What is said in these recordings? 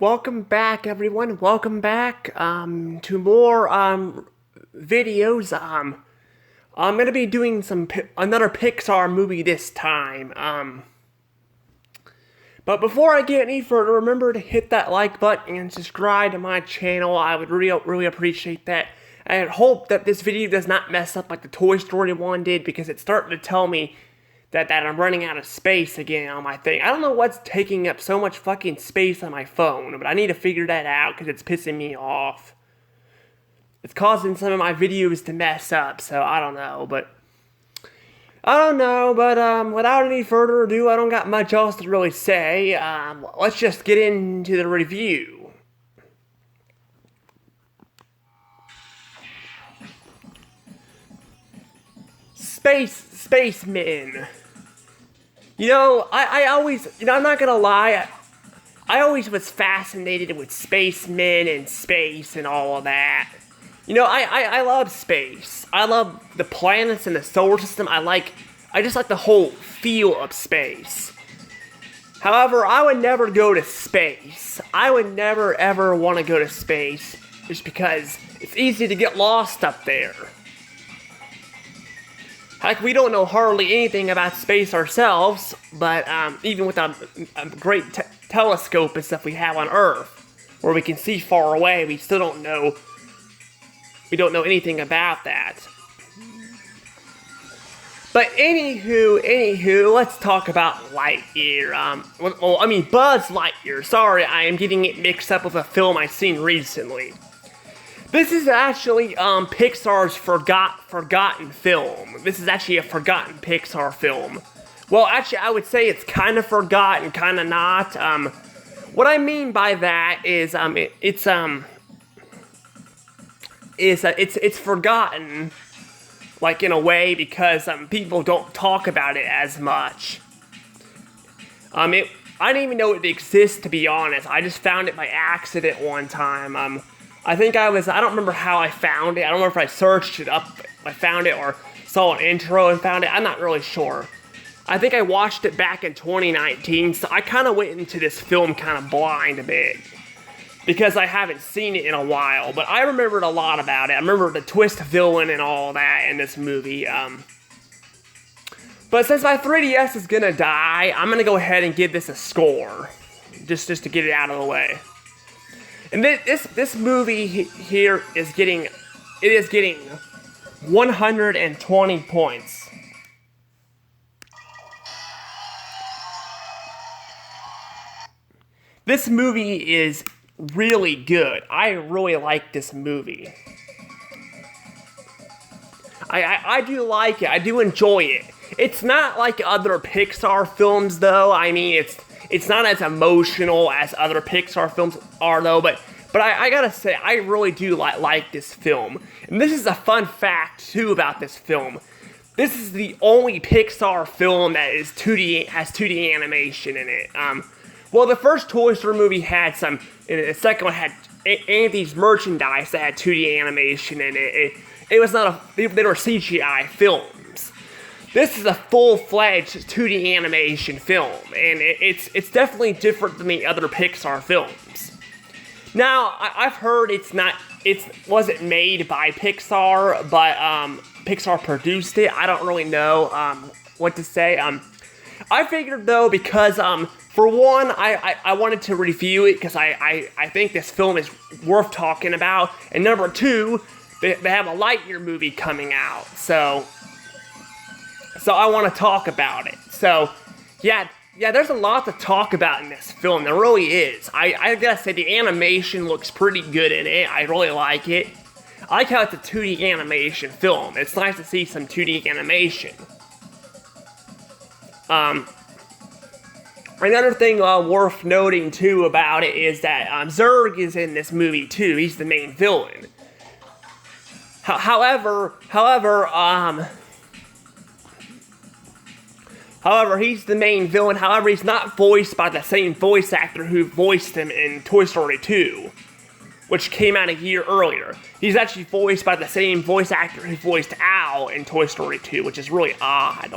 Welcome back, everyone. Welcome back to more videos. I'm gonna be doing another Pixar movie this time. But before I get any further, remember to hit that like button and subscribe to my channel. I would really appreciate that. I hope that this video does not mess up like the Toy Story one did, because it's starting to tell me that I'm running out of space again on my thing. I don't know what's taking up so much fucking space on my phone, but I need to figure that out because it's pissing me off. It's causing some of my videos to mess up, so I don't know, but without any further ado, I don't got much else to really say. Let's just get into the review. Spacemen. I'm not gonna lie, I always was fascinated with spacemen and space and all of that. I love space. I love the planets and the solar system. I just like the whole feel of space. However, I would never go to space. I would never ever want to go to space just because it's easy to get lost up there. Heck, we don't know hardly anything about space ourselves, but even with a great telescope and stuff we have on Earth, where we can see far away, we still don't know. We don't know anything about that. But anywho, let's talk about Lightyear. Buzz Lightyear. Sorry, I am getting it mixed up with a film I've seen recently. This is actually Pixar's forgotten film. This is actually a forgotten Pixar film. Well, actually, I would say it's kind of forgotten, kind of not. What I mean by that is it's forgotten, like in a way, because people don't talk about it as much. I didn't even know it exists, to be honest. I just found it by accident one time. I don't remember how I found it. I don't remember if I searched it up, I found it, or saw an intro and found it. I'm not really sure. I think I watched it back in 2019, so I kind of went into this film kind of blind a bit, because I haven't seen it in a while, but I remembered a lot about it. I remember the twist villain and all that in this movie. But since my 3DS is gonna die, I'm gonna go ahead and give this a score, just to get it out of the way. And this movie here is getting 120 points. This movie is really good. I really like this movie. I do like it. I do enjoy it. It's not like other Pixar films, though. It's not as emotional as other Pixar films are, though, but I gotta say, I really do like this film. And this is a fun fact, too, about this film. This is the only Pixar film that has 2D animation in it. Well, the first Toy Story movie had some, and the second one had Andy's merchandise that had 2D animation in it. It was not they were CGI films. This is a full-fledged 2D animation film, and it's definitely different than the other Pixar films. Now, I've heard it wasn't made by Pixar, but Pixar produced it. I don't really know what to say. I figured, though, because for one, I wanted to review it because I think this film is worth talking about, and number two, they have a Lightyear movie coming out, so I want to talk about it. So, yeah, there's a lot to talk about in this film. There really is. I gotta say, the animation looks pretty good in it. I really like it. I like how it's a 2D animation film. It's nice to see some 2D animation. Another thing worth noting, too, about it is that Zurg is in this movie, too. He's the main villain. However, he's the main villain. However, he's not voiced by the same voice actor who voiced him in Toy Story 2, which came out a year earlier. He's actually voiced by the same voice actor who voiced Al in Toy Story 2, which is really odd.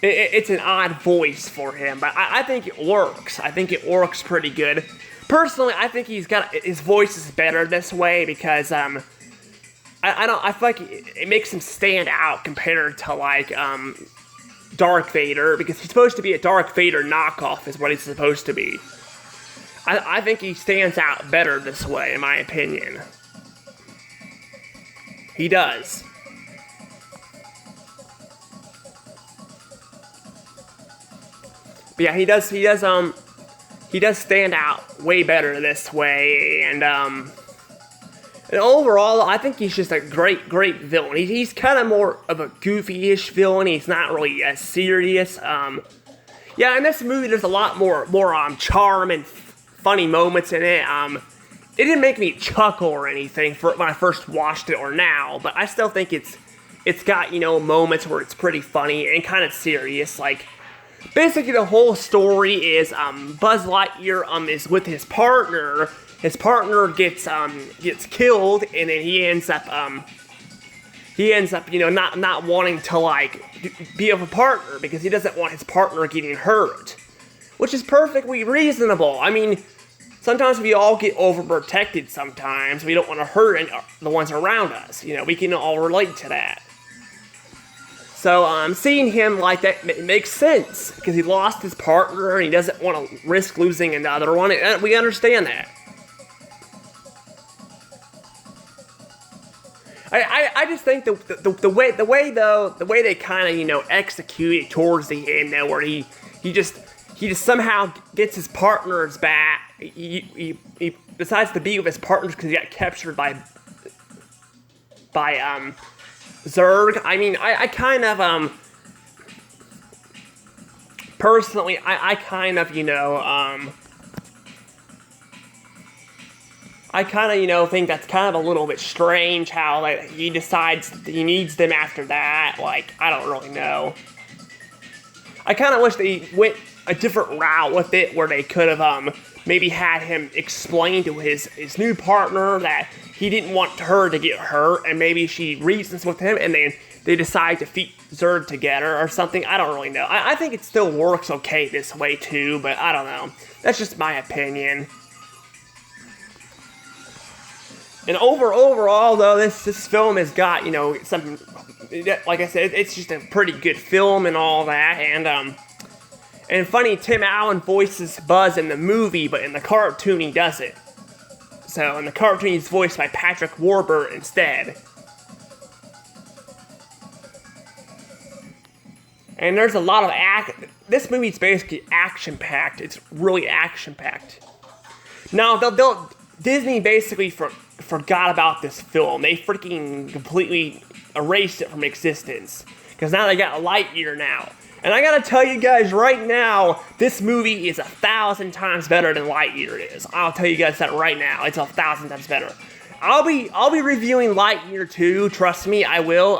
it's an odd voice for him, but I think it works. I think it works pretty good. Personally, I think his voice is better this way because I feel like it makes him stand out compared to like Darth Vader, because he's supposed to be a Darth Vader knockoff is what he's supposed to be. I think he stands out better this way, in my opinion. He does. But yeah, he does stand out way better this way, and overall, I think he's just a great villain. He's kind of more of a goofy-ish villain. He's not really as serious. Yeah, in this movie, there's a lot more charm and funny moments in it. It didn't make me chuckle or anything when I first watched it or now, but I still think it's got, moments where it's pretty funny and kind of serious. Like, basically the whole story is Buzz Lightyear is with his partner. His partner gets killed, and then he ends up not wanting to like be with a partner because he doesn't want his partner getting hurt, which is perfectly reasonable. I mean, sometimes we all get overprotected. Sometimes we don't want to hurt the ones around us. We can all relate to that. So seeing him like that makes sense because he lost his partner and he doesn't want to risk losing another one. We understand that. I just think the way they kind of execute it towards the end, where he just somehow gets his partner's back. He decides to be with his partners because he got captured by Zurg. I mean, I kind of personally I kind of think that's kind of a little bit strange how he decides he needs them after that. Like, I don't really know. I kind of wish they went a different route with it, where they could have maybe had him explain to his new partner that he didn't want her to get hurt, and maybe she reasons with him, and then they decide to defeat Zurg together or something. I don't really know. I think it still works okay this way too, but I don't know. That's just my opinion. And overall, though, this film has got, something, like I said, it's just a pretty good film and all that, and funny, Tim Allen voices Buzz in the movie, but in the cartoon he doesn't. So in the cartoon he's voiced by Patrick Warburton instead. And there's a lot of this movie's basically action-packed. It's really action-packed. Now, Disney basically forgot about this film. They freaking completely erased it from existence. Because now they got Lightyear now. And I gotta tell you guys right now, this movie is 1,000 times better than Lightyear is. I'll tell you guys that right now. It's 1,000 times better. I'll be reviewing Lightyear too. Trust me, I will.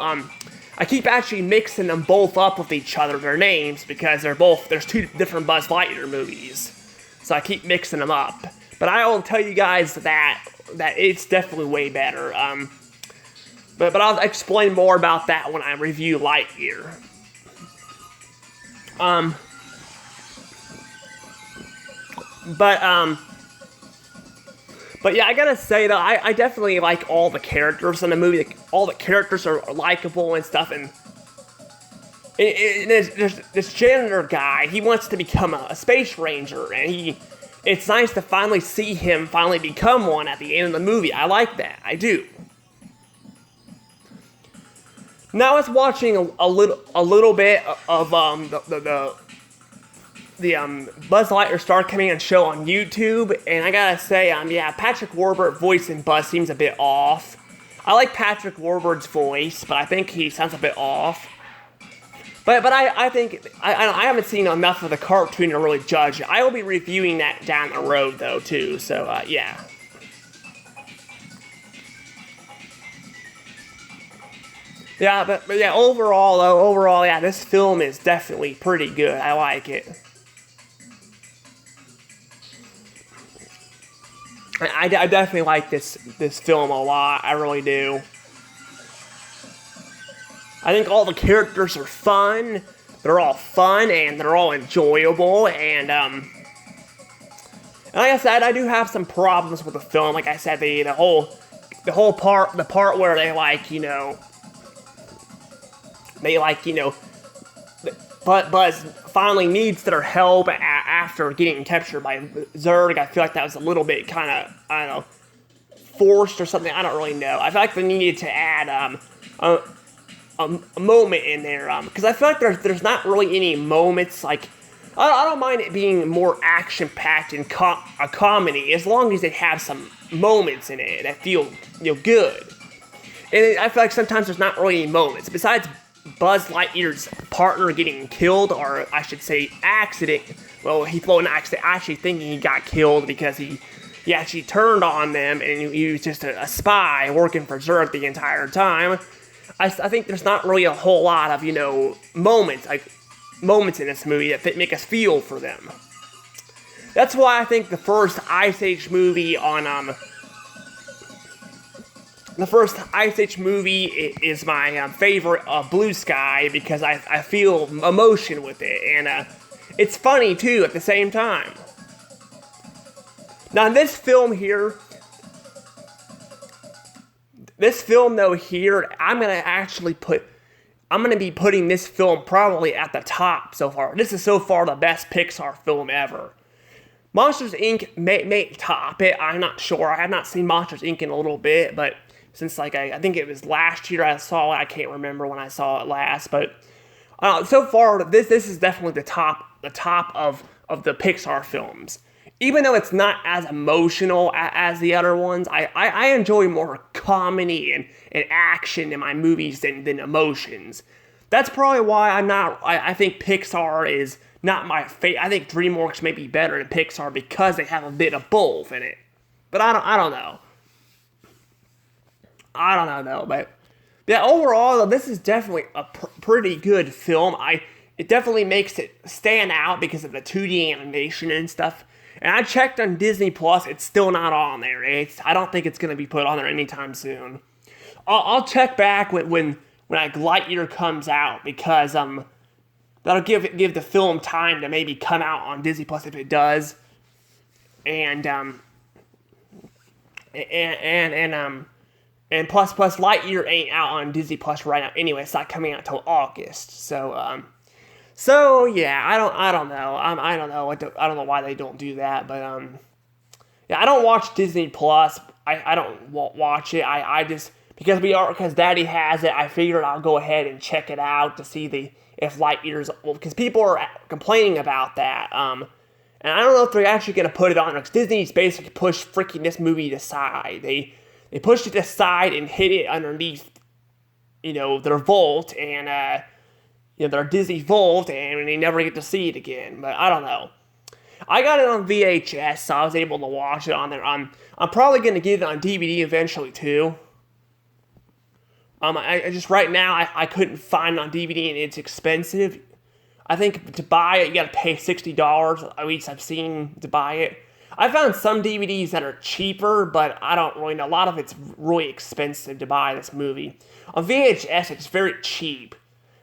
I keep actually mixing them both up with each other, their names, because there's two different Buzz Lightyear movies. So I keep mixing them up. But I will tell you guys that it's definitely way better. But I'll explain more about that when I review Lightyear. But yeah, I gotta say though, I definitely like all the characters in the movie. All the characters are likable and stuff, and there's this janitor guy. He wants to become a space ranger, and it's nice to finally see him finally become one at the end of the movie. I like that. I do. Now I was watching a little bit of the Buzz Lightyear Star Command show on YouTube, and I gotta say, yeah, Patrick Warburton's voice in Buzz seems a bit off. I like Patrick Warburton's voice, but I think he sounds a bit off. But I think I haven't seen enough of the cartoon to really judge it. I will be reviewing that down the road though too. So yeah. Yeah, but yeah, overall, yeah, this film is definitely pretty good. I like it. I definitely like this film a lot. I really do. I think all the characters are fun. they're all fun and they're all enjoyable, and like I said, I do have some problems with the film. Like I said, the part where they but Buzz finally needs their help after getting captured by Zurg. I feel like that was a little bit kind of, I don't know, forced or something. I don't really know. I feel like they needed to add a moment in there, because I feel like there's not really any moments. Like, I don't mind it being more action-packed and a comedy, as long as they have some moments in it that feel good. And I feel like sometimes there's not really any moments besides Buzz Lightyear's partner getting killed, or I should say accident. Well, actually thinking he got killed because he actually turned on them, and he was just a spy working for Zurg the entire time. I think there's not really a whole lot of, moments in this movie that make us feel for them. That's why I think the first Ice Age movie is my favorite, Blue Sky, because I feel emotion with it, and it's funny too at the same time. Now this film though here, I'm gonna be putting this film probably at the top so far. This is so far the best Pixar film ever. Monsters Inc. may top it. I'm not sure. I have not seen Monsters Inc. in a little bit, but since I think it was last year I saw it. I can't remember when I saw it last, but so far this is definitely the top of the Pixar films. Even though it's not as emotional as the other ones, I enjoy more comedy and action in my movies than emotions. That's probably why I think Pixar is not my favorite. I think DreamWorks may be better than Pixar because they have a bit of both in it. But I don't know. But yeah, overall, this is definitely a pretty good film. It definitely makes it stand out because of the 2D animation and stuff. And I checked on Disney Plus; it's still not on there. I don't think it's going to be put on there anytime soon. I'll check back when Lightyear comes out, because that'll give the film time to maybe come out on Disney Plus if it does. And plus Lightyear ain't out on Disney Plus right now anyway. It's not coming out till August. So yeah, I don't know. I don't know. I don't know why they don't do that, but yeah, I don't watch Disney Plus. I don't watch it. I just because Daddy has it. I figured I'll go ahead and check it out to see if Lightyear's, because people are complaining about that. And I don't know if they're actually gonna put it on, because Disney's basically pushed freaking this movie aside. They pushed it aside and hid it underneath, their vault, and their Disney vault, and they never get to see it again. But I don't know. I got it on VHS, so I was able to watch it on there. I'm probably gonna get it on DVD eventually too. I just right now I couldn't find it on DVD, and it's expensive. I think to buy it you gotta pay $60. At least I've seen to buy it. I found some DVDs that are cheaper, but I don't really know. A lot of it's really expensive to buy this movie. On VHS, it's very cheap.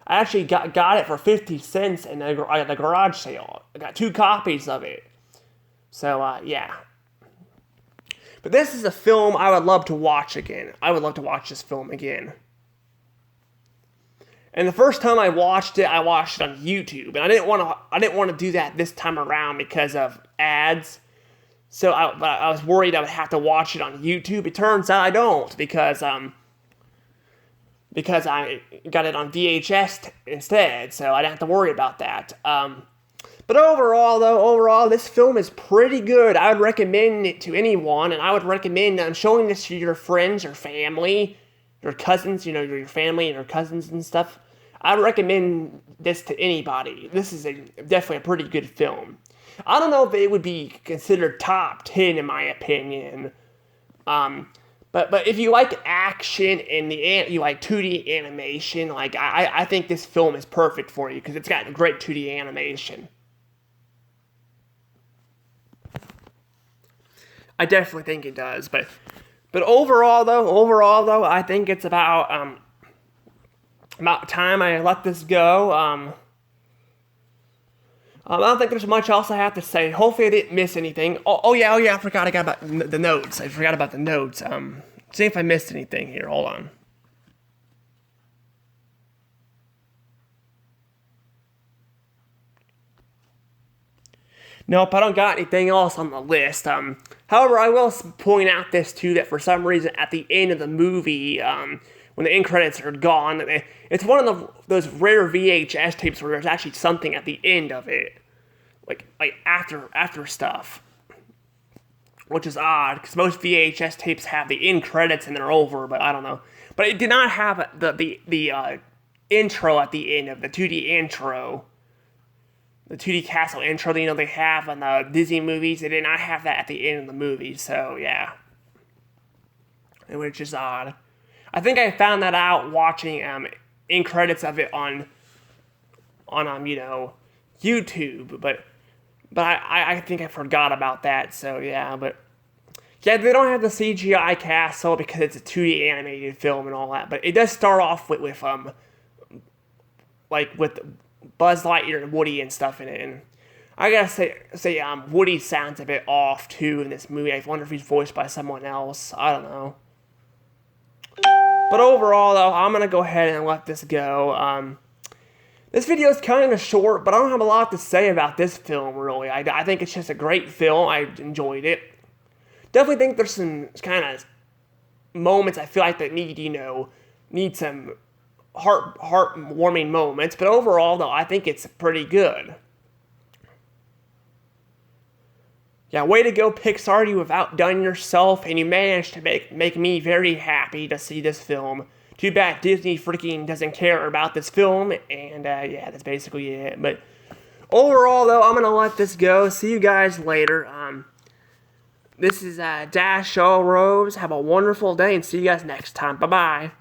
I actually got it for 50 cents in the garage sale. I got 2 copies of it. So, yeah. But this is a film I would love to watch again. I would love to watch this film again. And the first time I watched it on YouTube. And I didn't want to do that this time around because of ads. So I was worried I would have to watch it on YouTube. It turns out I don't, because I got it on VHS instead, so I didn't have to worry about that. But overall, this film is pretty good. I would recommend it to anyone, and I would recommend showing this to your friends, your family, your cousins, your family and your cousins and stuff. I would recommend this to anybody. This is definitely a pretty good film. I don't know if it would be considered top 10 in my opinion. But if you like action and you like 2D animation, I think this film is perfect for you because it's got great 2D animation. I definitely think it does, but overall though, I think it's about time I let this go. I don't think there's much else I have to say. Hopefully I didn't miss anything. Oh yeah, I forgot about the notes. I forgot about the notes. See if I missed anything here. Hold on. Nope, I don't got anything else on the list. However, I will point out this too, that for some reason at the end of the movie, when the end credits are gone, it's one of those rare VHS tapes where there's actually something at the end of it, like after stuff, which is odd because most VHS tapes have the end credits and they're over, but I don't know. But it did not have the intro at the end of the 2D intro. The 2D castle intro that, they have on the Disney movies, they did not have that at the end of the movie, so yeah. Which is odd. I think I found that out watching end credits of it on YouTube, but I think I forgot about that, so yeah, but yeah, they don't have the CGI castle because it's a 2D animated film and all that, but it does start off with Buzz Lightyear and Woody and stuff in it, and I gotta say, Woody sounds a bit off too in this movie. I wonder if he's voiced by someone else. I don't know. But overall, though, I'm gonna go ahead and let this go. This video is kind of short, but I don't have a lot to say about this film really. I think it's just a great film. I enjoyed it. Definitely think there's some kind of moments I feel like that need some heartwarming moments, but overall, though, I think it's pretty good. Yeah, way to go, Pixar. You have outdone yourself, and you managed to make me very happy to see this film. Too bad Disney freaking doesn't care about this film, and yeah, that's basically it. But overall, though, I'm gonna let this go. See you guys later. This is Dash All Rose. Have a wonderful day, and see you guys next time. Bye-bye.